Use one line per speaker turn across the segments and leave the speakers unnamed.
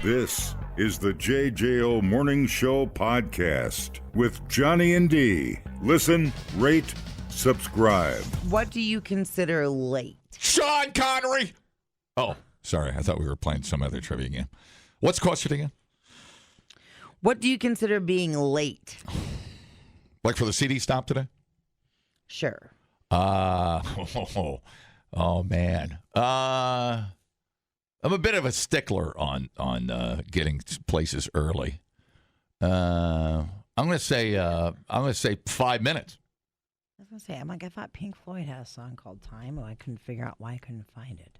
This is the JJO Morning Show podcast with Johnny and D. Listen, rate, subscribe.
What do you consider late?
Sean Connery! Oh, sorry. I thought we were playing some other trivia game. What's the question again?
What do you consider being late?
Like for the CD stop today?
Sure.
Oh man. I'm a bit of a stickler on getting places early. I'm gonna say 5 minutes.
I was gonna say, I thought Pink Floyd had a song called Time, and I couldn't figure out why I couldn't find it.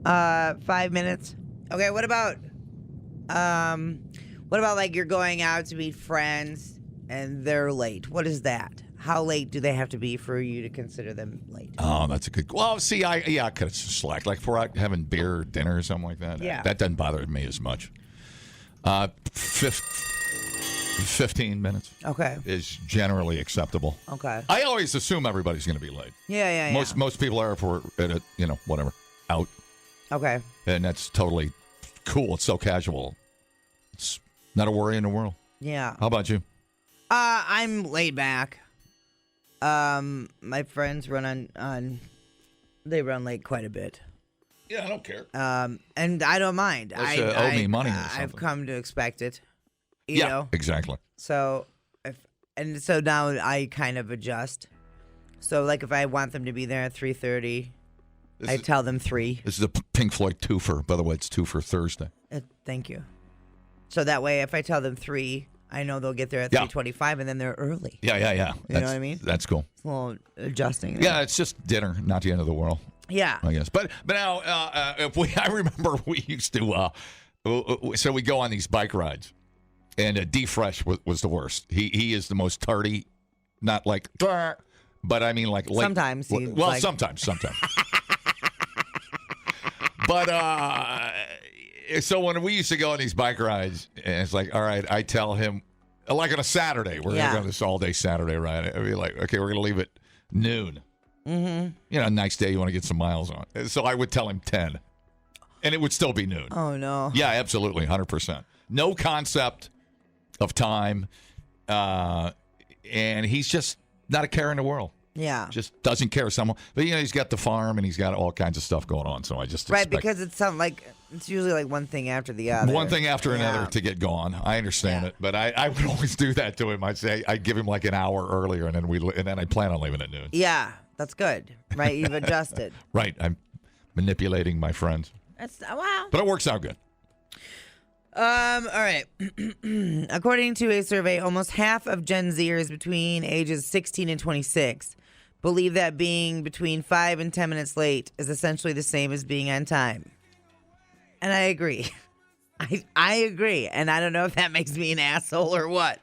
5 minutes. Okay. What about like you're going out to meet friends and they're late? What is that? How late do they have to be for you to consider them late?
Oh, that's a good. Well, see, I could have slacked. Like for having beer or dinner or something like that.
Yeah.
That doesn't bother me as much. 15 minutes.
Okay.
Is generally acceptable.
Okay.
I always assume everybody's going to be late.
Yeah.
Most people are if we're at a, whatever, out.
Okay.
And that's totally cool. It's so casual. It's not a worry in the world.
Yeah.
How about you?
I'm laid back. My friends run they run late quite a bit.
Yeah, I don't care.
And I don't mind.
Unless you owe me money or something.
I've come to expect it. You know?
Exactly.
So so now I kind of adjust. So like if I want them to be there at 3:30, I tell them 3.
This is a Pink Floyd twofer. By the way, it's two for Thursday.
Thank you. So that way, if I tell them 3, I know they'll get there at 3:25, and then they're early.
Yeah.
You know what I mean?
That's cool.
It's a little adjusting.
Yeah, it's just dinner, not the end of the world.
Yeah.
I guess. But now, I remember we used to, so we go on these bike rides, and D Fresh was the worst. He is the most tardy, not like, but I mean like late.
Sometimes.
Sometimes. But so when we used to go on these bike rides, and it's like, all right, I tell him, like on a Saturday, we're going to go on this all-day Saturday ride. I'd be like, okay, we're going to leave at noon. Mm-hmm. Nice day, you want to get some miles on. So I would tell him 10, and it would still be noon.
Oh, no.
Yeah, absolutely, 100%. No concept of time, and he's just not a care in the world.
Yeah.
Just doesn't care. But he's got the farm and he's got all kinds of stuff going on. So I just
right, because it's usually like one thing after the other.
One thing after another to get going. I understand it, but I would always do that to him. I'd give him like an hour earlier, and then I plan on leaving at noon.
Yeah, that's good. Right, you've adjusted.
Right, I'm manipulating my friends.
Wow.
But it works out good.
All right. According to a survey, almost half of Gen Zers between ages 16 and 26 believe that being between 5 and 10 minutes late is essentially the same as being on time. And I agree. I agree. And I don't know if that makes me an asshole or what.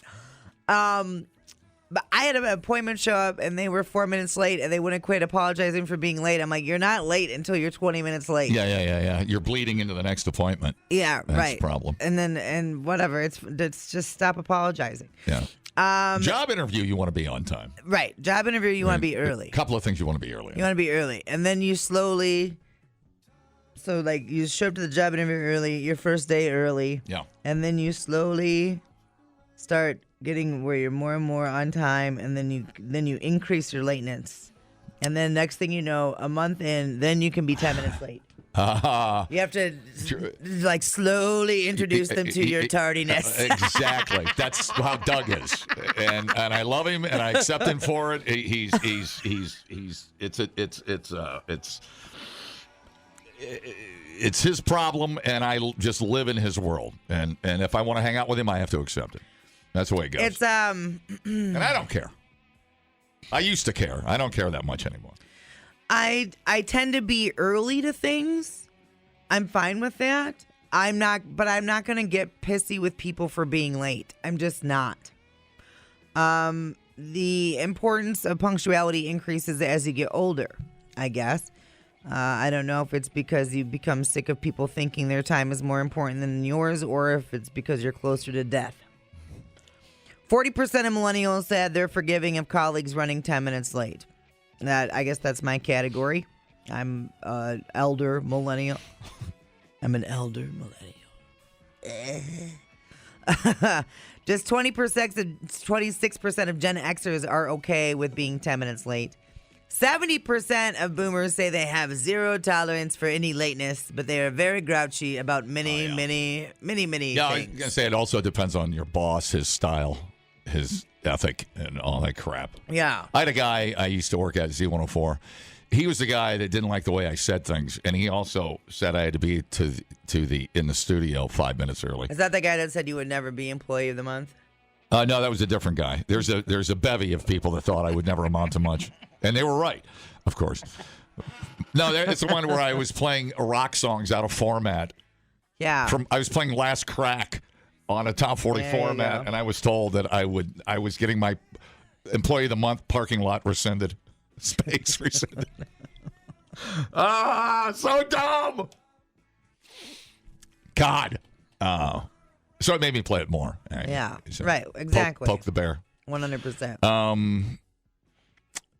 But I had an appointment show up and they were 4 minutes late and they wouldn't quit apologizing for being late. I'm like, you're not late until you're 20 minutes late.
Yeah. You're bleeding into the next appointment.
Yeah,
That's
right.
the problem.
And whatever. It's just stop apologizing.
Yeah. Job interview, you want to be on time.
Right. Job interview, you want to be early.
A couple of things you want to be early.
You want to be early. And then you slowly, so like you show up to the job interview early, your first day early.
Yeah.
And then you slowly start getting where you're more and more on time, and then you increase your lateness. And then next thing you know, a month in, then you can be 10 minutes late. You have to like slowly introduce them to your tardiness.
Exactly. That's how Doug is, and I love him, and I accept him for it. It's his problem, and I just live in his world. And if I want to hang out with him, I have to accept it. That's the way it goes.
It's
and I don't care. I used to care. I don't care that much anymore.
I tend to be early to things. I'm fine with that. I'm not going to get pissy with people for being late. I'm just not. The importance of punctuality increases as you get older, I guess. I don't know if it's because you become sick of people thinking their time is more important than yours, or if it's because you're closer to death. 40% of millennials said they're forgiving of colleagues running 10 minutes late. I guess that's my category. I'm an elder millennial. I'm an elder millennial. Just 26% of Gen Xers are okay with being 10 minutes late. 70% of boomers say they have zero tolerance for any lateness, but they are very grouchy about many
Yeah,
things.
I was going to say it also depends on your boss, his style, his ethic, and all that crap.
Yeah.
I had a guy I used to work at Z104. He was the guy that didn't like the way I said things, and he also said I had to be in the studio 5 minutes early.
Is that the guy that said you would never be employee of the month?
No, that was a different guy. There's a bevy of people that thought I would never amount to much, and they were right, of course. No, it's the one where I was playing rock songs out of format.
Yeah.
I was playing Last Crack on a top 40
There you
format,
go.
and I was told that I was getting my employee of the month parking lot rescinded. Space rescinded. So dumb. God. So it made me play it more.
Yeah.
So
Right. Exactly.
Poke the bear.
100%.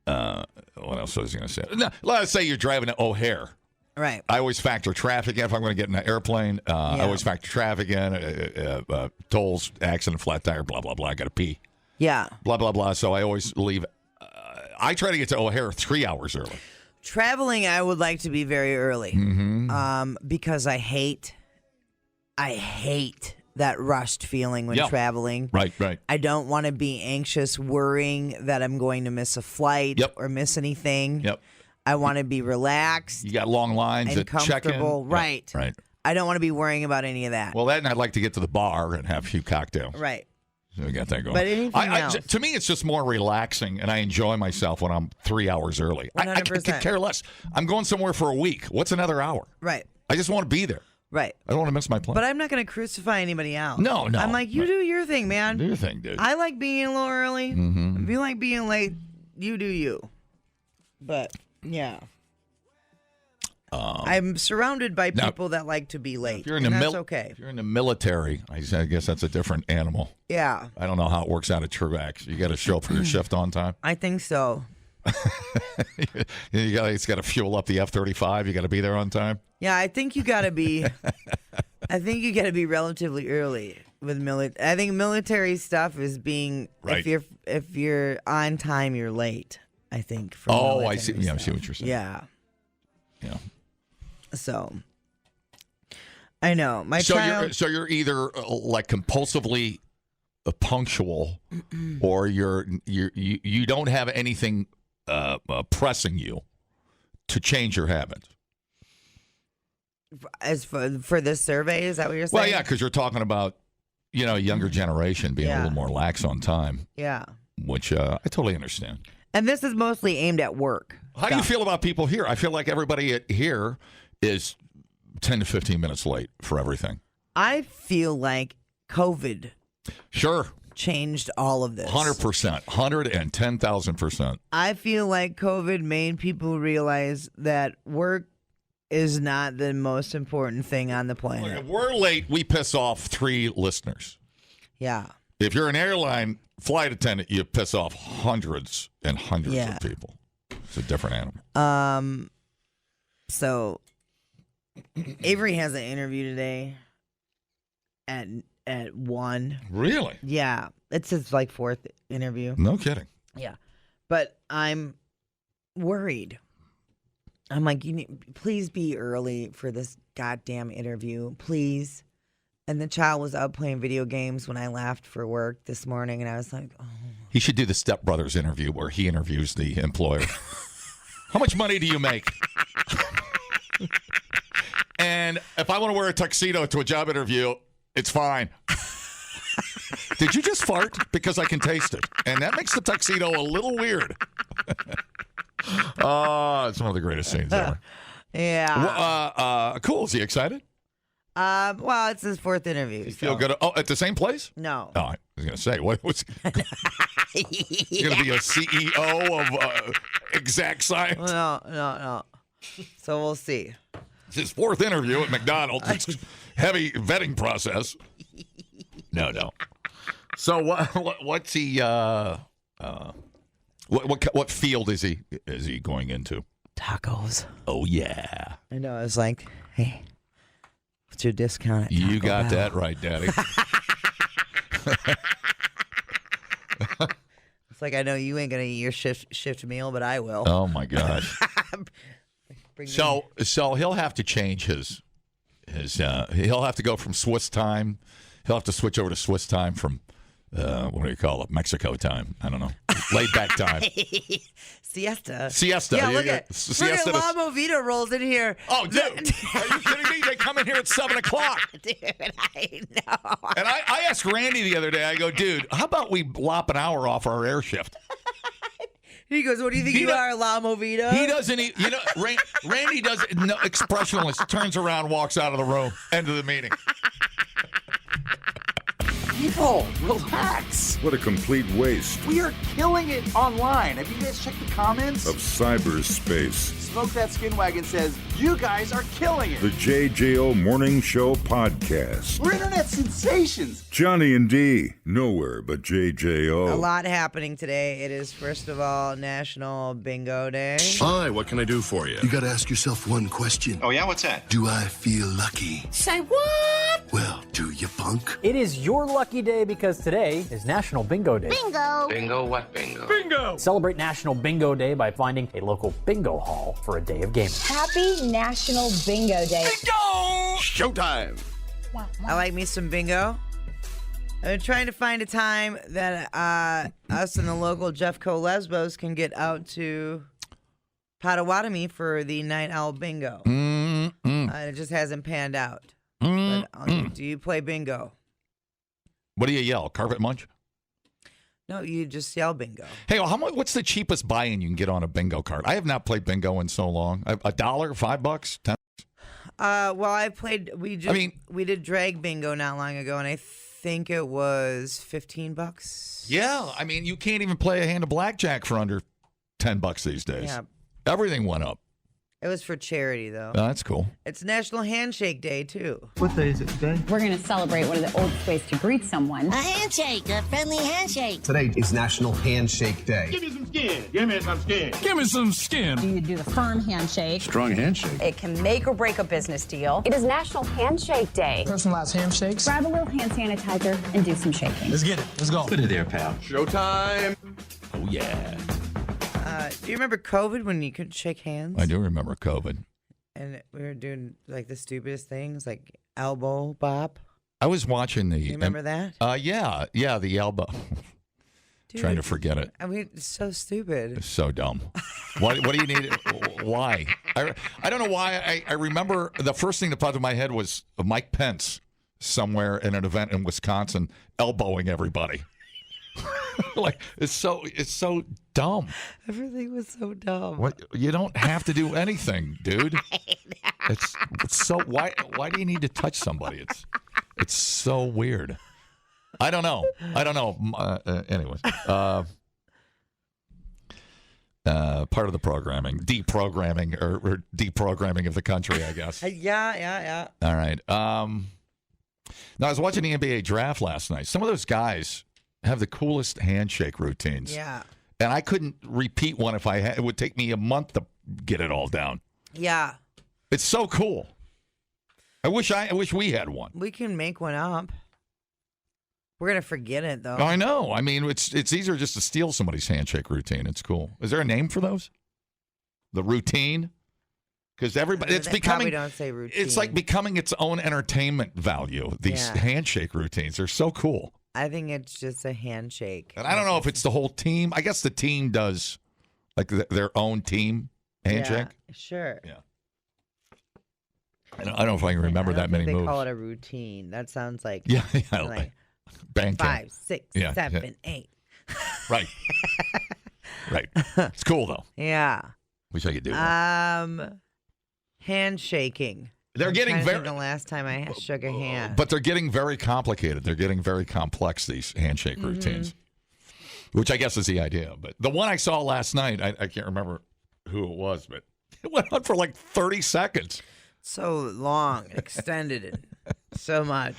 What else was I going to say? No, let's say you're driving to O'Hare.
Right.
I always factor traffic in if I'm going to get in an airplane. I always factor traffic in, tolls, accident, flat tire, blah, blah, blah. I got to pee.
Yeah.
Blah, blah, blah. So I always leave. I try to get to O'Hare 3 hours early.
Traveling, I would like to be very early. Because I hate that rushed feeling when traveling.
Right.
I don't want to be anxious, worrying that I'm going to miss a flight
Yep.
or miss anything.
Yep.
I want to be relaxed
You got long lines
and
at check-in.
comfortable. Right.
Right.
I don't want to be worrying about any of that.
Well, then I'd like to get to the bar and have a few cocktails.
Right.
So we got that going.
But anything else?
To me, it's just more relaxing, and I enjoy myself when I'm 3 hours early. I could
100%.
care less. I'm going somewhere for a week. What's another hour?
Right.
I just want to be there.
Right.
I don't want to miss my plane.
But I'm not going to crucify anybody else.
No.
I'm like, you do your thing, man.
Do your thing, dude.
I like being a little early.
Mm-hmm.
If you like being late, you do you. But, yeah. I'm surrounded by people that like to be late.
If you're in
and
the
that's okay.
If you're in the military, I guess that's a different animal.
Yeah.
I don't know how it works out at Truax. You got to show up for your shift on time.
I think so.
It's got to fuel up the F-35. You got to be there on time.
Yeah, I think you got to be. I think you got to be relatively early with military. I think military stuff is being
Right.
if you're on time, you're late. I think. For
I see.
military
Yeah, I
stuff.
see what you're saying.
Yeah.
Yeah.
So. I know my
So
child.
you're either like compulsively punctual, or you don't have anything pressing you to change your habits.
As for this survey, is that what you're saying?
Well, yeah, because you're talking about younger generation being a little more lax on time.
Yeah.
Which I totally understand.
And this is mostly aimed at work.
How do you feel about people here? I feel like everybody here is 10 to 15 minutes late for everything.
I feel like COVID
Sure.
changed all of this.
100%. 110,000%.
I feel like COVID made people realize that work is not the most important thing on the
Look,
planet.
if we're late, we piss off 3 listeners.
Yeah.
If you're an airline flight attendant, you piss off hundreds and hundreds
Yeah.
of people. It's a different animal.
So Avery has an interview today at 1.
Really?
Yeah. It's his 4th interview.
No kidding.
Yeah. But I'm worried. I'm like, please be early for this goddamn interview, please. And the child was out playing video games when I left for work this morning, and I was like, oh.
He should do the Step Brothers interview where he interviews the employer. How much money do you make? And if I want to wear a tuxedo to a job interview, it's fine. Did you just fart? Because I can taste it. And that makes the tuxedo a little weird. Oh, it's one of the greatest scenes ever.
Yeah.
Cool. Is he excited?
Well, it's his 4th interview.
You feel good? Oh, at the same place?
No.
Oh, I was going to say, what was he's going to be a CEO of Exact Science?
No. So we'll see.
It's his 4th interview at McDonald's. It's heavy vetting process. No. So what's he? What field is he going into?
Tacos.
Oh yeah.
I know. I was like, hey, What's your discount at Taco
You got
Bell?
that right, Daddy.
It's like, I know you ain't going to eat your shift meal, but I will.
Oh, my gosh.
Bring
So he'll have to change his he'll have to go from Swiss time. He'll have to switch over to Swiss time from, what do you call it? Mexico time. I don't know. Laid back time.
Siesta.
Siesta.
Yeah, look at
Siesta.
La Movida rolls in here.
Oh, dude. Are you kidding me? They come in here at 7 o'clock.
Dude, I know.
And I asked Randy the other day, I go, dude, how about we lop an hour off our air shift?
He goes, what do you think you are, La Movida?
He doesn't, Randy does no, expressionless, turns around, walks out of the room, end of the meeting.
People, relax.
What a complete waste
We are killing it online. Have you guys checked the comments?
of cyberspace.
Smoke That Skin Wagon says, you guys are killing it.
The JJO Morning Show Podcast.
We're internet sensations.
Johnny and D, nowhere but JJO.
A lot happening today. It is, first of all, National Bingo Day.
Hi, what can I do for you? You gotta ask yourself one question.
Oh, yeah? What's that?
Do I feel lucky?
Say what?
Well, do you, punk?
It is your lucky day because today is National Bingo Day.
Bingo.
Bingo what bingo?
Celebrate National Bingo Day by finding a local bingo hall for a day of gaming.
Happy National Bingo Day.
Showtime!
I like me some bingo. I've been trying to find a time that us and the local Jeffco Lesbos can get out to Potawatomi for the Night Owl Bingo. It just hasn't panned out. But, do you play bingo?
What do you yell? Carpet munch?
No, you just yell bingo.
Hey, well, what's the cheapest buy-in you can get on a bingo card? I have not played bingo in so long. $1, $5, 10.
Well, I played. We did drag bingo not long ago, and I think it was $15.
Yeah, I mean, you can't even play a hand of blackjack for under $10 these days.
Yeah,
Everything went up.
it was for charity though.
That's cool.
It's National Handshake Day too.
What day is it today?
We're going to celebrate one of the oldest ways to greet someone.
A handshake, a friendly handshake.
Today is National Handshake Day.
Give me some skin. Give me some skin.
Give me some skin.
You do the firm handshake.
Strong handshake.
It can make or break a business deal.
It is National Handshake Day.
Personalized handshakes.
Grab a little hand sanitizer and do some shaking.
Let's get it. Let's go.
Put it there, pal.
Showtime!
Oh, yeah.
Do you remember COVID when you couldn't shake hands?
I do remember COVID.
And we were doing like the stupidest things, like elbow bop.
I was watching the...
You remember that?
Yeah, the elbow.
Dude,
Trying to forget it.
I mean, it's so stupid.
It's so dumb. What do you need? Why? I don't know why. I remember the first thing that popped in my head was Mike Pence somewhere in an event in Wisconsin elbowing everybody. Like it's so dumb.
Everything was so dumb.
What you don't have to do anything, dude. It's so why do you need to touch somebody? It's so weird. I don't know. Anyways, part of the programming, deprogramming or deprogramming of the country, I guess.
Yeah.
All right. Now I was watching the NBA draft last night. Some of those guys have the coolest handshake routines.
Yeah.
And I couldn't repeat one if I had. It would take me a month to get it all down.
Yeah.
It's so cool. I wish we had one.
We can make one up. We're gonna forget it though.
I know. I mean, it's easier just to steal somebody's handshake routine. It's cool. Is there a name for those? The routine? Because everybody, it's
They
becoming.
probably don't say routine.
It's like becoming its own entertainment value. These handshake routines are so cool.
I think it's just a handshake.
And I don't know if it's the whole team. I guess the team does like their own team handshake.
Yeah, sure.
Yeah. I don't know if I can remember that many
they
moves.
They call it a routine. That sounds like
like band camp.
5, 6,
Yeah,
7, 8.
Right. Right. It's cool though.
Yeah.
Wish I could do that.
Handshaking.
They're getting very.
The last time I shook a hand.
But they're getting very complicated. They're getting very complex, these handshake routines, which I guess is the idea. But the one I saw last night, I can't remember who it was, but it went on for like 30 seconds.
So long, extended it so much.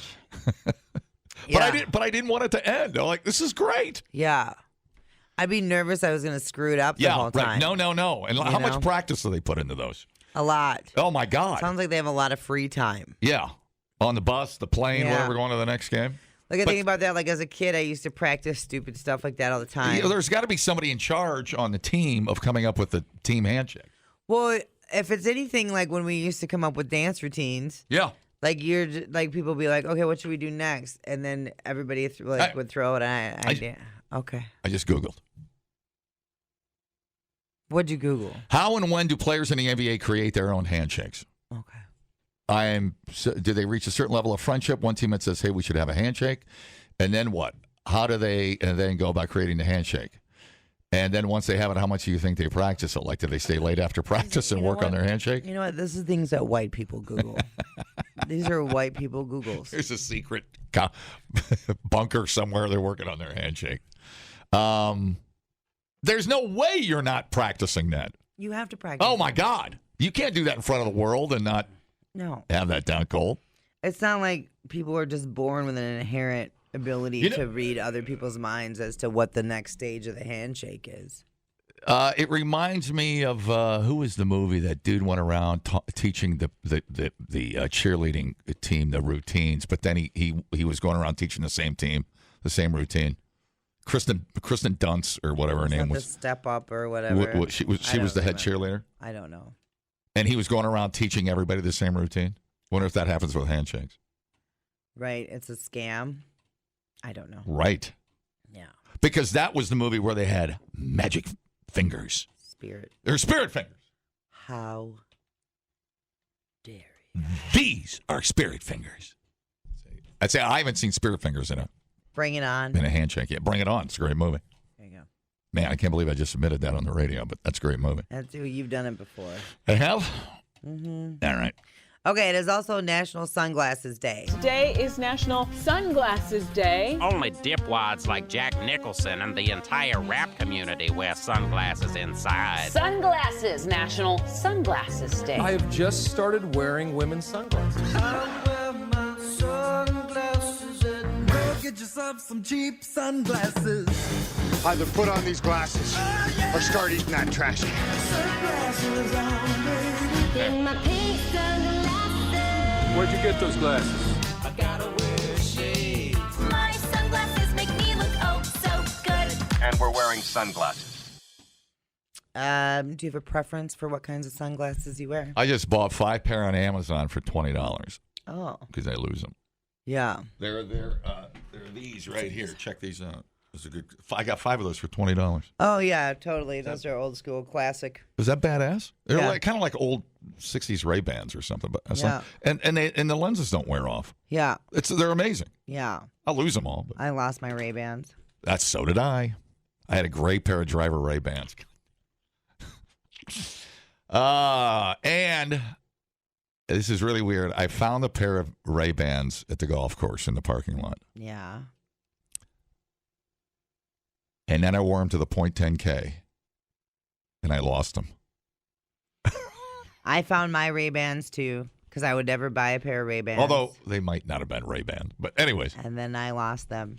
But I didn't want it to end. I'm like, this is great.
Yeah. I'd be nervous I was going to screw it up the whole time.
No. And how much practice do they put into those?
A lot.
Oh, my God.
Sounds like they have a lot of free time.
Yeah. On the bus, the plane,
Yeah.
whatever, going to the next game.
Like, I think about that, like, as a kid, I used to practice stupid stuff like that all the time.
There's got to be somebody in charge on the team of coming up with the team handshake.
Well, if it's anything like when we used to come up with dance routines,
Yeah.
like people be like, okay, what should we do next? And then everybody would throw it an idea. Okay.
I just Googled.
What'd you Google?
How and when do players in the NBA create their own handshakes?
Okay.
Do they reach a certain level of friendship? One teammate says, hey, we should have a handshake. And then what? How do they then go about creating the handshake? And then once they have it, how much do you think they practice it? Like, do they stay late after practice and work on their handshake?
You know what? This is things that white people Google. These are white people Googles.
There's a secret bunker somewhere they're working on their handshake. There's no way you're not practicing that.
You have to practice.
Oh, my God. You can't do that in front of the world and not have that down cold.
It's not like people are just born with an inherent ability to read other people's minds as to what the next stage of the handshake is.
It reminds me of who was the movie that dude went around teaching the cheerleading team the routines, but then he was going around teaching the same team the same routine. Kristen Dunst or whatever her name was.
The Step Up or whatever.
She was the head cheerleader.
I don't know.
And he was going around teaching everybody the same routine. Wonder if that happens with handshakes.
Right, it's a scam. I don't know.
Right.
Yeah.
Because that was the movie where they had magic fingers. They're spirit fingers.
How dare you?
These are spirit fingers. I'd say I haven't seen spirit fingers in
Bring it on.
a handshake yet. Bring it on. It's a great movie.
There you go.
Man, I can't believe I just admitted that on the radio, but that's a great movie.
You've done it before.
I have?
Mm-hmm.
All right.
Okay, it is also National Sunglasses Day.
Today is National Sunglasses Day.
Only dipwads like Jack Nicholson and the entire rap community wear sunglasses inside.
Sunglasses, National Sunglasses Day.
I have just started wearing women's sunglasses.
I wear my sunglasses and go get yourself some cheap sunglasses.
Either put on these glasses or start eating that trash can.
Sunglasses on, baby.
In my pink sunglasses.
Where'd you get those glasses?
I gotta wear shades.
My sunglasses make me look oh so good.
And we're wearing sunglasses.
Do you have a preference for what kinds of sunglasses you wear?
I just bought 5 pair on Amazon for $20.
Oh.
Because I lose them.
Yeah.
They're these right here. Check these out. I got 5 of those for $20.
Oh, yeah, totally. Those are old school classic.
Is that badass? They're
Yeah.
kind of like old 60s Ray-Bans or something. But
Yeah.
and the lenses don't wear off.
Yeah.
They're amazing.
Yeah.
I'll lose them all. But
I lost my Ray-Bans.
so did I. I had a gray pair of driver Ray-Bans. And this is really weird. I found a pair of Ray-Bans at the golf course in the parking lot.
Yeah.
And then I wore them to the .10K, and I lost them.
I found my Ray-Bans, too, because I would never buy a pair of Ray-Bans.
Although they might not have been Ray-Bans. But anyways.
And then I lost them.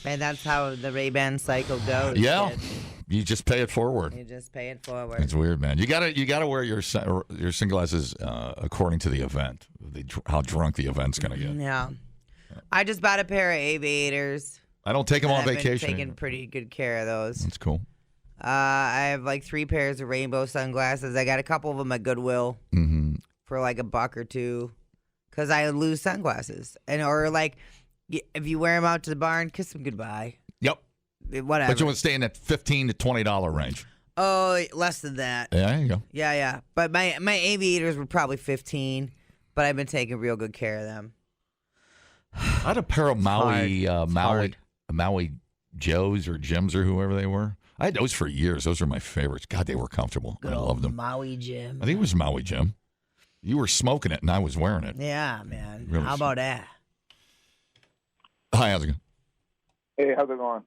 And that's how the Ray-Ban cycle goes.
Yeah.
Kid.
You just pay it forward.
You just pay it forward.
It's weird, man. You gotta wear your sunglasses according to the event, how drunk the event's going to get.
Yeah. I just bought a pair of aviators.
I don't take them on
I've been
vacation.
taking pretty good care of those.
That's cool.
I have like 3 pairs of rainbow sunglasses. I got a couple of them at Goodwill for like $1 or $2 because I lose sunglasses. Or like if you wear them out to the barn, kiss them goodbye.
Yep.
Whatever.
But you want to stay in that $15 to $20 range.
Oh, less than that.
Yeah, there you go.
Yeah. But my aviators were probably 15, but I've been taking real good care of them.
I had a pair of Maui Joes or Jims or whoever they were. I had those for years. Those are my favorites. God, they were comfortable. I loved them.
Maui Jim.
I think it was Maui Jim. You were smoking it and I was wearing it.
Yeah, man.
Really
How about that?
Hi, how's it going?
Hey, how's it going?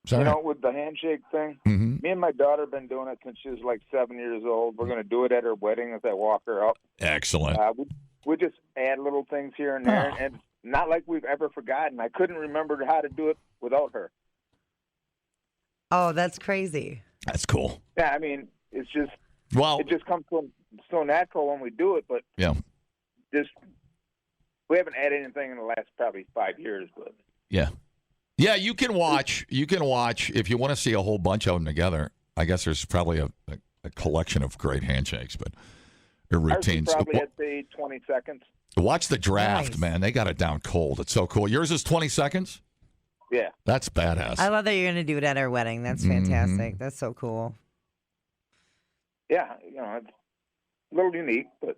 Sorry.
You know, with the handshake thing, me and my daughter have been doing it since she was like 7 years old. We're going to do it at her wedding as I walk her up.
Excellent.
We just add little things here and there, and not like we've ever forgotten. I couldn't remember how to do it without her.
Oh, that's crazy.
That's cool.
Yeah, I mean, it just comes so natural when we do it, but
yeah,
just We haven't had anything in the last probably 5 years, but
Yeah. Yeah, you can watch. You can watch if you want to see a whole bunch of them together. I guess there's probably a collection of great handshakes, but routines.
Ours probably at the 20 seconds.
Watch the draft,
Nice.
man. They got it down cold. It's so cool. Yours is 20 seconds?
Yeah.
That's badass.
I love that you're going to do it at our wedding. That's fantastic. That's so cool.
Yeah, it's a little unique, but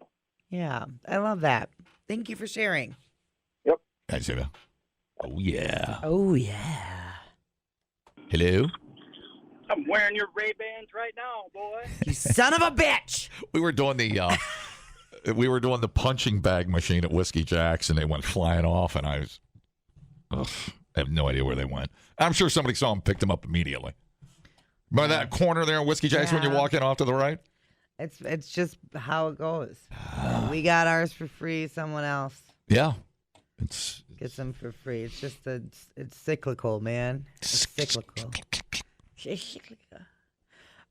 Yeah, I love that. Thank you for sharing.
Yep.
Hey, Ziva. Oh, yeah.
Oh, yeah.
Hello?
I'm wearing your Ray-Bans right now, boy.
You son of a bitch.
We were doing the punching bag machine at Whiskey Jack's, and they went flying off, and I have no idea where they went. I'm sure somebody saw them, picked them up immediately. By that corner there in Whiskey Jack's when you're walking off to the right?
It's just how it goes. We got ours for free. Someone else
Yeah.
gets them for free. It's just it's cyclical, man. It's cyclical.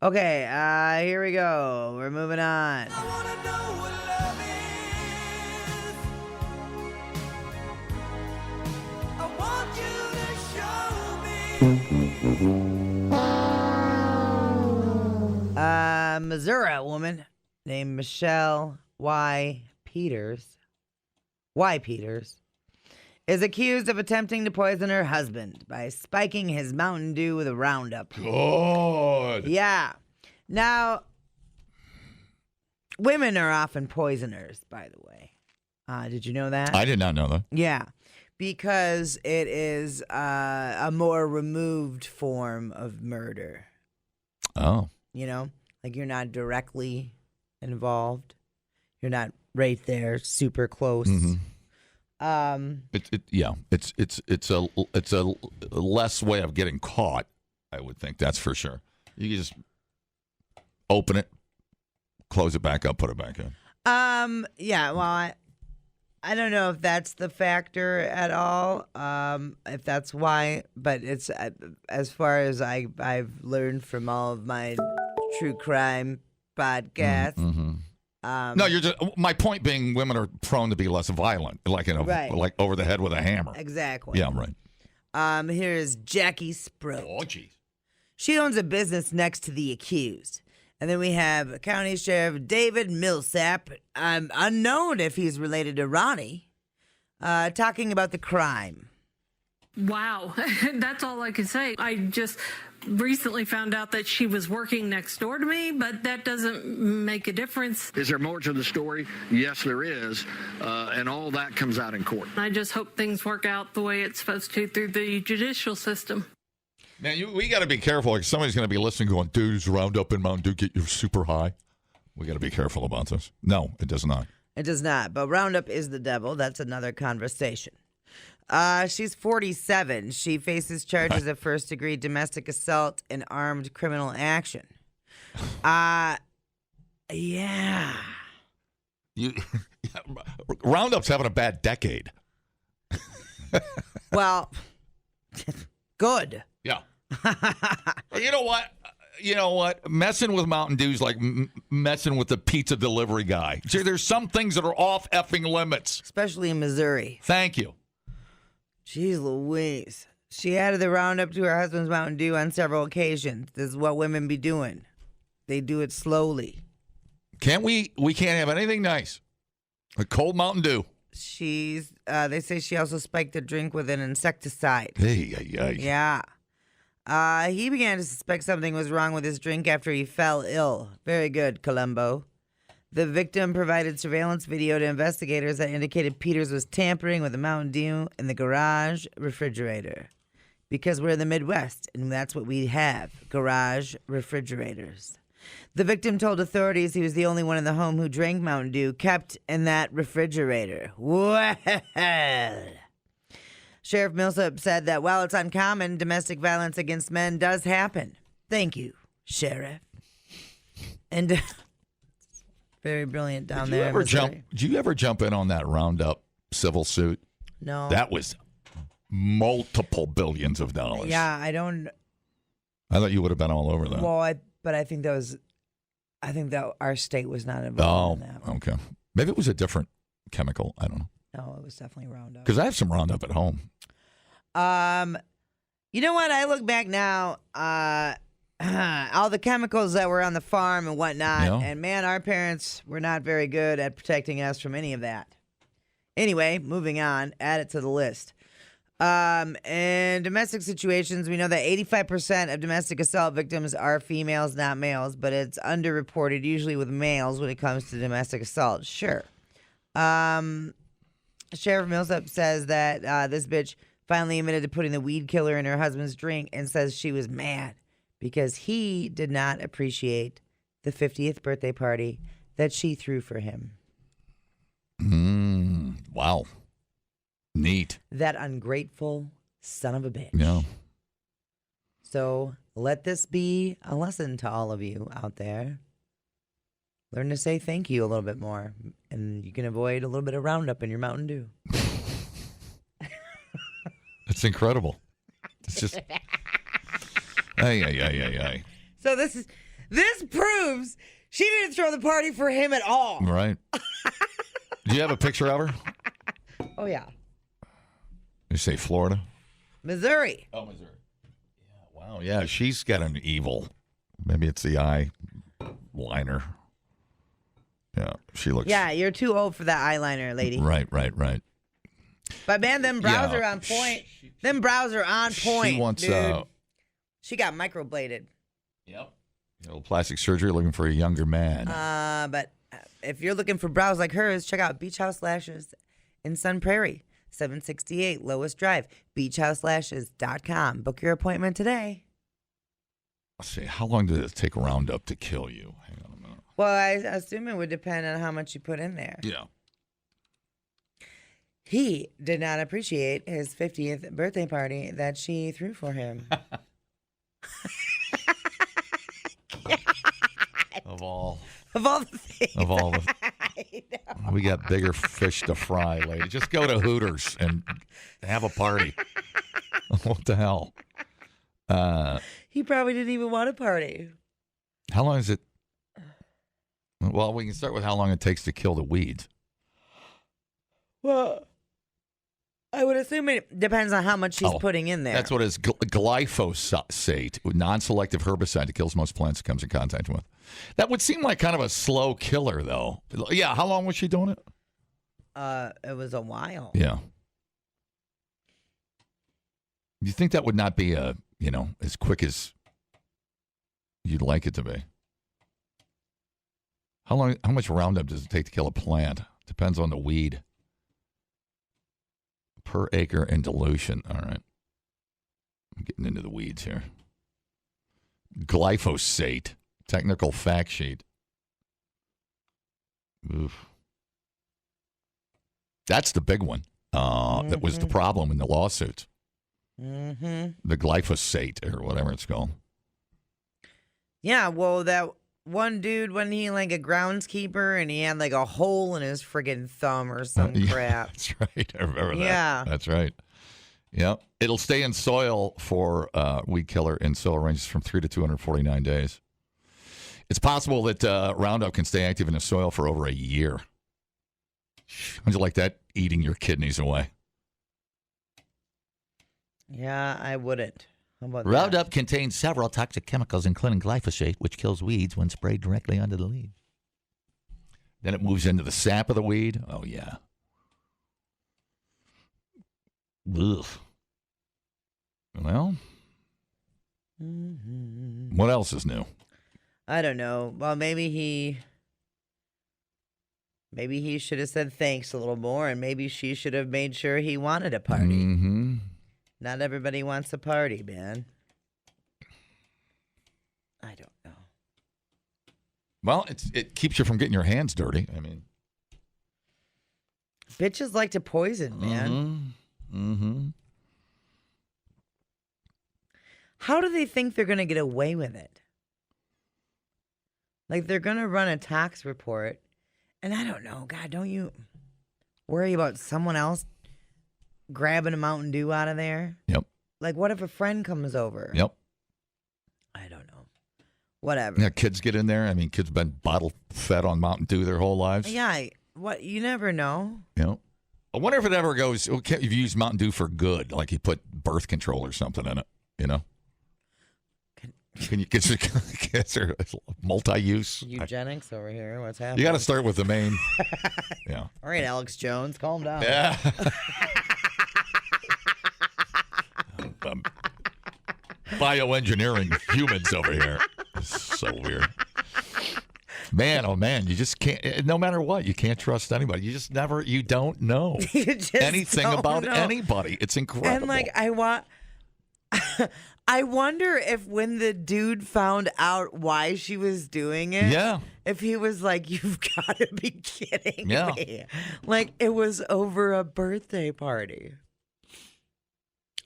Okay, here we go. We're moving on. Missouri woman named Michelle Peters is accused of attempting to poison her husband by spiking his Mountain Dew with a Roundup.
Good.
Yeah. Now, women are often poisoners, by the way. Did you know that?
I did not know that.
Yeah. Because it is a more removed form of murder.
Oh.
You know, like you're not directly involved. You're not right there, super close.
Mm-hmm. It's a less way of getting caught. I would think that's for sure. You can just open it, close it back up, put it back in.
Yeah. Well, I don't know if that's the factor at all. If that's why, but it's as far as I've learned from all of my true crime podcasts.
Mm-hmm. No, you're just. My point being, women are prone to be less violent, like like over the head with a hammer.
Exactly.
Yeah, right.
Here's Jackie Sproat.
Oh, geez.
She owns a business next to the accused. And then we have County Sheriff David Millsap, unknown if he's related to Ronnie, talking about the crime.
Wow. That's all I can say. I just recently found out that she was working next door to me, but that doesn't make a difference.
Is there more to the story? Yes, there is. And all that comes out in court.
I just hope things work out the way it's supposed to through the judicial system.
Now, we got to be careful. Like somebody's going to be listening going, dudes, Roundup in Mountain Dew get you super high. We got to be careful about this. No, it does not.
It does not. But Roundup is the devil. That's another conversation. She's 47. She faces charges of first-degree domestic assault and armed criminal action. Yeah.
Roundup's having a bad decade.
Well, good.
Yeah. You know what? Messing with Mountain Dew's like messing with the pizza delivery guy. See, there's some things that are off effing limits.
Especially in Missouri.
Thank you.
Jeez Louise. She added the Roundup to her husband's Mountain Dew on several occasions. This is what women be doing. They do it slowly.
We can't have anything nice. A cold Mountain Dew.
They say she also spiked the drink with an insecticide.
Hey.
Yeah. He began to suspect something was wrong with his drink after he fell ill. Very good, Columbo. The victim provided surveillance video to investigators that indicated Peters was tampering with a Mountain Dew in the garage refrigerator. Because we're in the Midwest, and that's what we have, garage refrigerators. The victim told authorities he was the only one in the home who drank Mountain Dew kept in that refrigerator. Well, Sheriff Millsap said that while it's uncommon, domestic violence against men does happen. Thank you, Sheriff. And very brilliant down there.
Did you ever jump in on that Roundup civil suit?
No.
That was multiple billions of dollars.
Yeah, I
thought you would have been all over that.
Well, I think that our state was not involved in that.
Okay. Maybe it was a different chemical. I don't know.
No, it was definitely Roundup.
Because I have some Roundup at home.
You know what? I look back now, all the chemicals that were on the farm and whatnot, and man, our parents were not very good at protecting us from any of that. Anyway, moving on, add it to the list. In domestic situations, we know that 85% of domestic assault victims are females, not males, but it's underreported, usually with males, when it comes to domestic assault. Sure. Sheriff Millsap says that this bitch finally admitted to putting the weed killer in her husband's drink and says she was mad because he did not appreciate the 50th birthday party that she threw for him.
Wow. Neat.
That ungrateful son of a bitch.
Yeah.
So let this be a lesson to all of you out there. Learn to say thank you a little bit more, and you can avoid a little bit of Roundup in your Mountain Dew.
It's incredible. It's just... Ay.
So this proves she didn't throw the party for him at all.
Right. Do you have a picture of her?
Oh, yeah.
You say Florida?
Missouri.
Oh, Missouri. Yeah, wow. Yeah, she's got an evil. Maybe it's the eye liner. Yeah, she looks...
Yeah, you're too old for that eyeliner, lady.
Right.
But, man, them brows are on point. Them brows are on point,
She wants...
dude. She got microbladed.
Yep. Plastic surgery, looking for a younger man.
But if you're looking for brows like hers, check out Beach House Lashes in Sun Prairie, 768 Lowest Drive, beachhouselashes.com. Book your appointment today.
Let's see, how long did it take Roundup to kill you? Hang on a minute.
Well, I assume it would depend on how much you put in there.
Yeah.
He did not appreciate his 50th birthday party that she threw for him.
Of all
the things.
Of all the... We got bigger fish to fry, lady. Just go to Hooters and have a party. What the hell?
He probably didn't even want a party.
How long is it? Well, we can start with how long it takes to kill the weeds.
Well, I would assume it depends on how much she's putting in there.
That's what it is. Glyphosate, non-selective herbicide that kills most plants it comes in contact with. That would seem like kind of a slow killer, though. Yeah, how long was she doing it?
It was a while.
Yeah. You think that would not be as quick as you'd like it to be? How much Roundup does it take to kill a plant? Depends on the weed. Per acre and dilution. All right. I'm getting into the weeds here. Glyphosate. Technical fact sheet. Oof. That's the big one. That was the problem in the lawsuits.
Mm-hmm.
The glyphosate or whatever it's called.
Yeah, well, that one dude, wasn't he like a groundskeeper and he had like a hole in his friggin' thumb or some crap?
That's right. I remember that.
Yeah.
That's right. Yep. It'll stay in soil for weed killer in soil ranges from 3 to 249 days. It's possible that Roundup can stay active in the soil for over a year. How'd you like that eating your kidneys away?
Yeah, I wouldn't. How about
Roundup contains several toxic chemicals, including glyphosate, which kills weeds when sprayed directly onto the leaves. Then it moves into the sap of the weed. Oh, yeah. Ugh. Well, what else is new?
I don't know. Well, maybe he should have said thanks a little more, and maybe she should have made sure he wanted a party.
Mm-hmm.
Not everybody wants a party, man. I don't know.
Well, it keeps you from getting your hands dirty. I mean,
bitches like to poison, man.
Mm-hmm.
How do they think they're going to get away with it? Like, they're going to run a tax report, and I don't know. God, don't you worry about someone else grabbing a Mountain Dew out of there?
Yep.
Like, what if a friend comes over?
Yep.
I don't know. Whatever.
Yeah, kids get in there. I mean, kids have been bottle fed on Mountain Dew their whole lives.
Yeah, you never know.
Yep. I wonder if it ever goes, if you use Mountain Dew for good, like you put birth control or something in it, you know? Can you get there multi-use?
Eugenics over here. What's happening?
You got to start with the main. Yeah.
All right, Alex Jones, calm down.
Yeah. Bioengineering humans over here. So weird. Man, oh man, you just can't, no matter what, you can't trust anybody. You just never, you don't know anything about anybody. It's incredible.
And like, I wonder if when the dude found out why she was doing it, if he was like, you've got to be kidding me. Like, it was over a birthday party.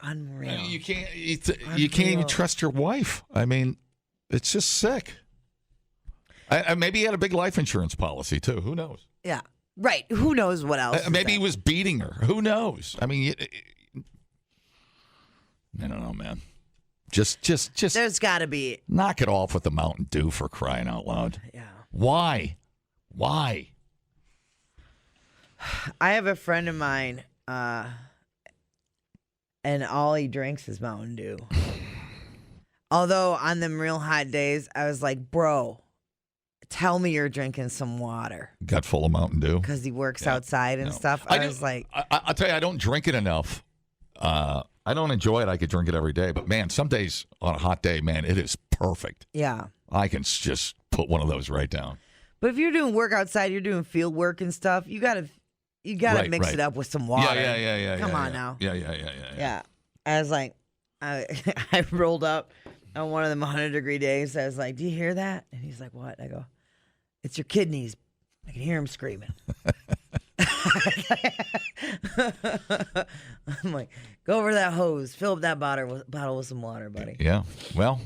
Unreal.
You can't even trust your wife. I mean, it's just sick. Maybe he had a big life insurance policy, too. Who knows?
Yeah. Right. Who knows what else?
Maybe he was beating her. Who knows? I mean, I don't know, man. Just.
There's got to be.
Knock it off with the Mountain Dew for crying out loud.
Yeah.
Why?
I have a friend of mine, and all he drinks is Mountain Dew. Although on them real hot days, I was like, bro, tell me you're drinking some water.
Gut full of Mountain Dew.
Because he works outside and stuff. I was like,
I'll tell you, I don't drink it enough. I don't enjoy it. I could drink it every day. But, man, some days on a hot day, man, it is perfect.
Yeah.
I can just put one of those right down.
But if you're doing work outside, you're doing field work and stuff, you gotta mix it up with some water.
Yeah.
Come on now.
Yeah.
I was like, I rolled up on one of them 100-degree days. I was like, do you hear that? And he's like, what? I go, it's your kidneys. I can hear him screaming. I'm like, go over to that hose, fill up that bottle with some water, buddy.
Yeah. Well,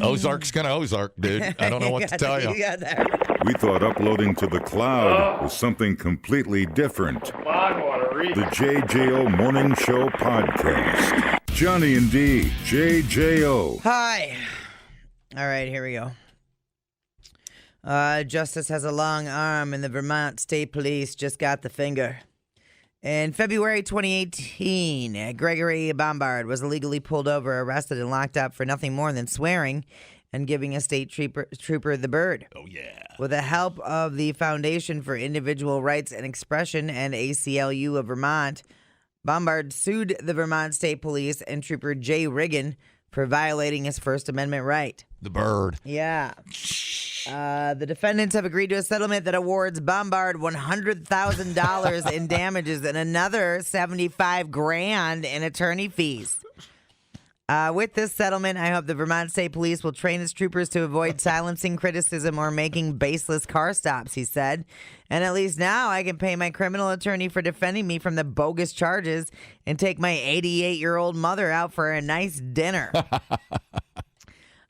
Ozark's gonna Ozark, dude. I don't know what to tell you.
You got that.
We thought uploading to the cloud was something completely different. The JJO Morning Show Podcast. Johnny and D, JJO.
Hi. All right, here we go. Justice has a long arm, and the Vermont State Police just got the finger. In February 2018, Gregory Bombard was illegally pulled over, arrested, and locked up for nothing more than swearing and giving a state trooper the bird.
Oh, yeah.
With the help of the Foundation for Individual Rights and Expression and ACLU of Vermont, Bombard sued the Vermont State Police and Trooper Jay Riggin for violating his First Amendment right.
The bird.
Yeah. The defendants have agreed to a settlement that awards Bombard $100,000 in damages and another $75,000 in attorney fees. With this settlement, I hope the Vermont State Police will train its troopers to avoid silencing criticism or making baseless car stops, he said. And at least now I can pay my criminal attorney for defending me from the bogus charges and take my 88-year-old mother out for a nice dinner.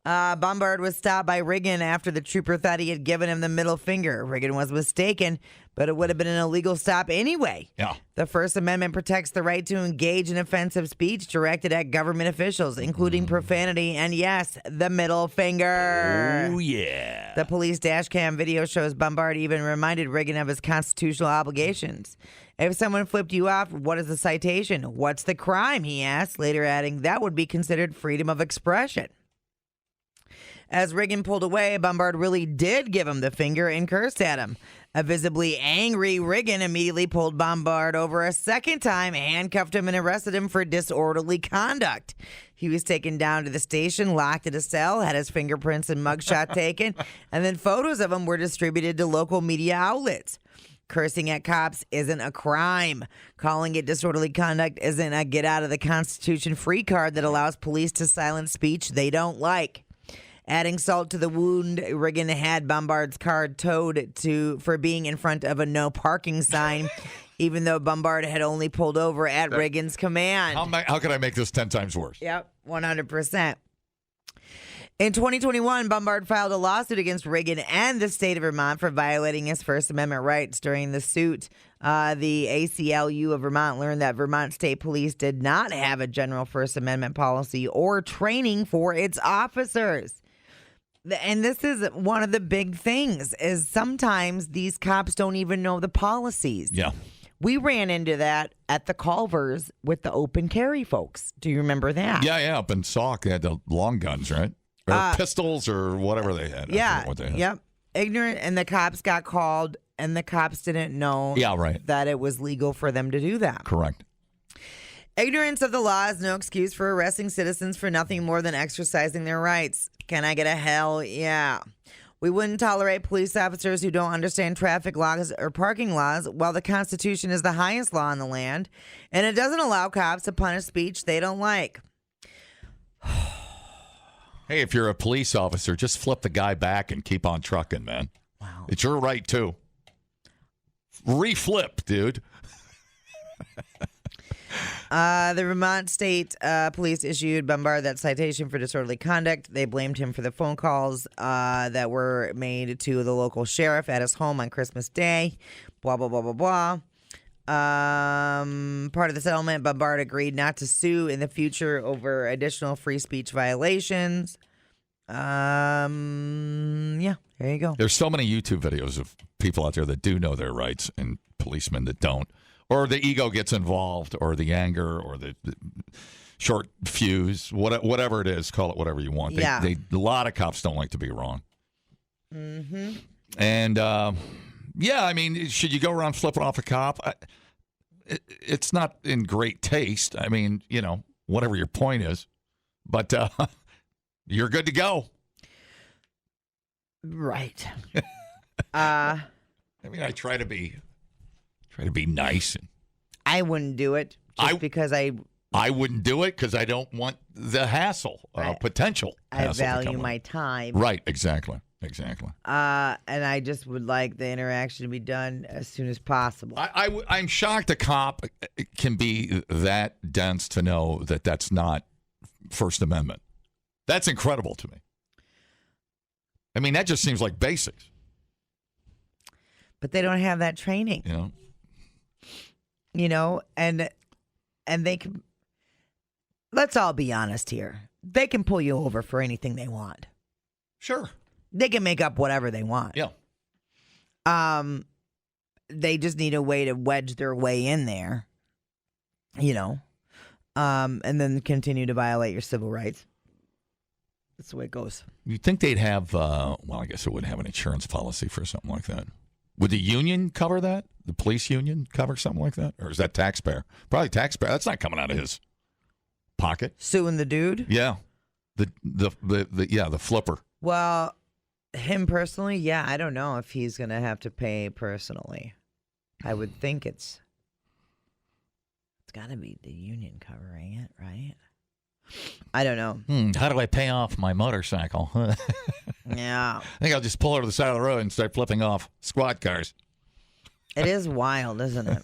Bombard was stopped by Riggin after the trooper thought he had given him the middle finger. Riggin was mistaken, but it would have been an illegal stop anyway.
Yeah.
The First Amendment protects the right to engage in offensive speech directed at government officials, including profanity and, yes, the middle finger.
Oh, yeah.
The police dash cam video shows Bombard even reminded Riggin of his constitutional obligations. If someone flipped you off, what is the citation? What's the crime? He asked, later adding, that would be considered freedom of expression. As Riggin pulled away, Bombard really did give him the finger and cursed at him. A visibly angry Riggin immediately pulled Bombard over a second time, handcuffed him, and arrested him for disorderly conduct. He was taken down to the station, locked in a cell, had his fingerprints and mugshot taken, and then photos of him were distributed to local media outlets. Cursing at cops isn't a crime. Calling it disorderly conduct isn't a get-out-of-the-Constitution free card that allows police to silence speech they don't like. Adding salt to the wound, Riggin had Bombard's car towed for being in front of a no parking sign, even though Bombard had only pulled over at Riggin's command.
How could I make this 10 times worse?
Yep, 100%. In 2021, Bombard filed a lawsuit against Riggin and the state of Vermont for violating his First Amendment rights. During the suit, the ACLU of Vermont learned that Vermont State Police did not have a general First Amendment policy or training for its officers. And this is one of the big things, is sometimes these cops don't even know the policies.
Yeah.
We ran into that at the Culvers with the open carry folks. Do you remember that?
Yeah. Up in Sauk, they had the long guns, right? Or pistols or whatever they had.
Yeah.
What they had.
Yep. Ignorant, and the cops got called, and the cops didn't know that it was legal for them to do that.
Correct.
Ignorance of the law is no excuse for arresting citizens for nothing more than exercising their rights. Can I get a hell yeah? We wouldn't tolerate police officers who don't understand traffic laws or parking laws, while the Constitution is the highest law in the land, and it doesn't allow cops to punish speech they don't like.
Hey, if you're a police officer, just flip the guy back and keep on trucking, man. Wow. It's your right, too. Reflip, dude.
The Vermont State Police issued Bombard that citation for disorderly conduct. They blamed him for the phone calls that were made to the local sheriff at his home on Christmas Day. Blah, blah, blah, blah, blah. Part of the settlement, Bombard agreed not to sue in the future over additional free speech violations. Yeah, there you go.
There's so many YouTube videos of people out there that do know their rights and policemen that don't. Or the ego gets involved, or the anger, or the short fuse, whatever it is, call it whatever you want.
Yeah.
A lot of cops don't like to be wrong.
Mm-hmm.
And, yeah, I mean, should you go around flipping off a cop? It's not in great taste. I mean, you know, whatever your point is. But you're good to go.
Right.
I mean, I try to be nice.
I wouldn't do it because I
wouldn't do it because I don't want the hassle, potential hassle.
I value my time.
Right, exactly.
And I just would like the interaction to be done as soon as possible.
I'm shocked a cop can be that dense to know that that's not First Amendment. That's incredible to me. I mean, that just seems like basics.
But they don't have that training. You know, and they can, let's all be honest here. They can pull you over for anything they want.
Sure.
They can make up whatever they want.
Yeah.
They just need a way to wedge their way in there, you know, and then continue to violate your civil rights. That's the way it goes.
You'd think they'd have, well, I guess it wouldn't have an insurance policy for something like that. Would the union cover that? The police union cover something like that? Or is that taxpayer? Probably taxpayer. That's not coming out of his pocket.
Suing the dude?
Yeah. The flipper.
Well, him personally, yeah, I don't know if he's going to have to pay personally. I would think it's got to be the union covering it, right? I don't know.
How do I pay off my motorcycle?
Yeah.
I think I'll just pull over to the side of the road and start flipping off squad cars.
It is wild, isn't it?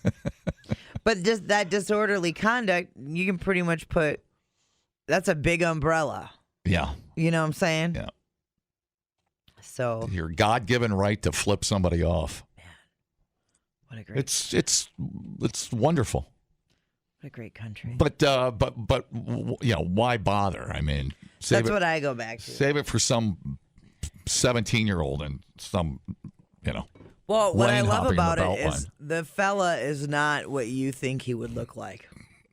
But just that disorderly conduct, you can pretty much put, that's a big umbrella.
Yeah.
You know what I'm saying?
Yeah.
So
your God-given right to flip somebody off.
Man, what a great.
It's wonderful.
What a great country.
But you know, why bother? I mean,
that's what I go back to.
Save it for some 17-year-old and some, you know.
Well, what I love about it is the fella is not what you think he would look like.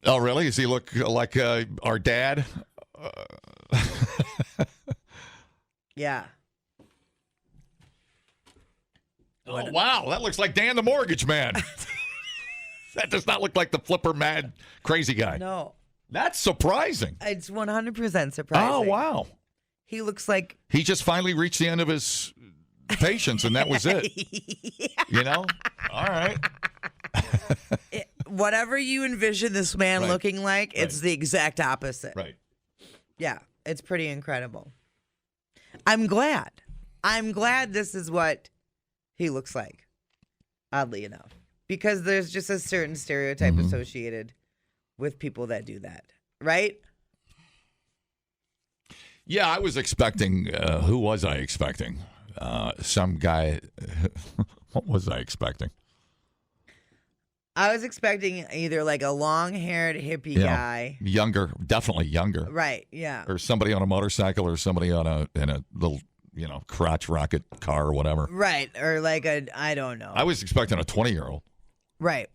Oh, really? Does he look like our dad?
Yeah.
Oh, wow. That looks like Dan the Mortgage Man. That does not look like the flipper mad crazy guy.
No.
That's surprising.
It's 100% surprising.
Oh, wow.
He looks like...
He just finally reached the end of his patience, and that was it.
Yeah.
You know? All right.
Whatever you envision this man looking like, it's the exact opposite.
Right.
Yeah. It's pretty incredible. I'm glad. I'm glad this is what he looks like, oddly enough. Because there's just a certain stereotype associated with people that do that, right?
Yeah, I was expecting, who was I expecting? Some guy, what was I expecting?
I was expecting either like a long-haired hippie guy.
Younger, definitely younger.
Right, yeah.
Or somebody on a motorcycle or somebody in a little, you know, crotch rocket car or whatever.
Right, or like I don't know.
I was expecting a 20-year-old.
Right.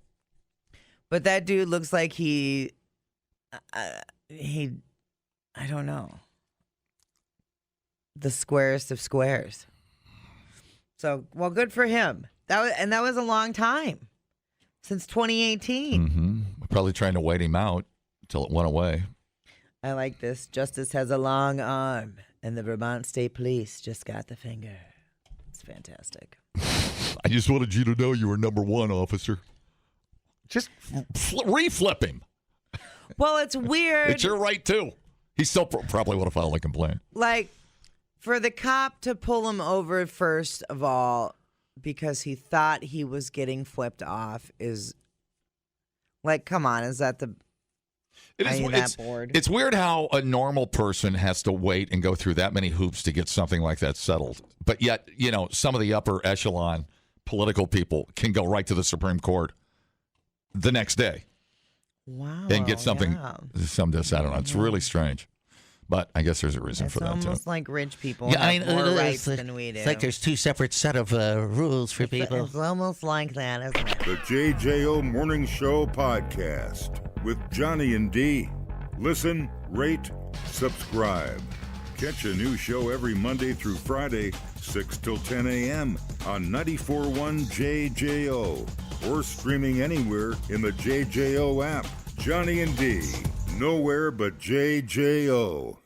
But that dude looks like I don't know, the squarest of squares. So, well, good for him. That was a long time, since 2018.
Mm-hmm. Probably trying to wait him out until it went away.
I like this. Justice has a long arm, and the Vermont State Police just got the finger. It's fantastic.
I just wanted you to know you were number one, officer. Just reflip him.
Well, it's weird.
It's your right, too. He still probably would have filed a complaint.
Like, for the cop to pull him over, first of all, because he thought he was getting flipped off is, like, come on, is that the... bored?
It's weird how a normal person has to wait and go through that many hoops to get something like that settled. But yet, some of the upper echelon political people can go right to the Supreme Court the next day.
Wow.
And get something, I don't know. It's really strange. But I guess there's a reason for that, too.
It's almost like rich people have more rights than we do.
It's like there's two separate set of rules for people.
It's almost like that, isn't it?
The JJO Morning Show podcast with Johnny and D. Listen, rate, subscribe. Catch a new show every Monday through Friday, 6 till 10 a.m. on 94.1 JJO or streaming anywhere in the JJO app. Johnny and D, nowhere but JJO.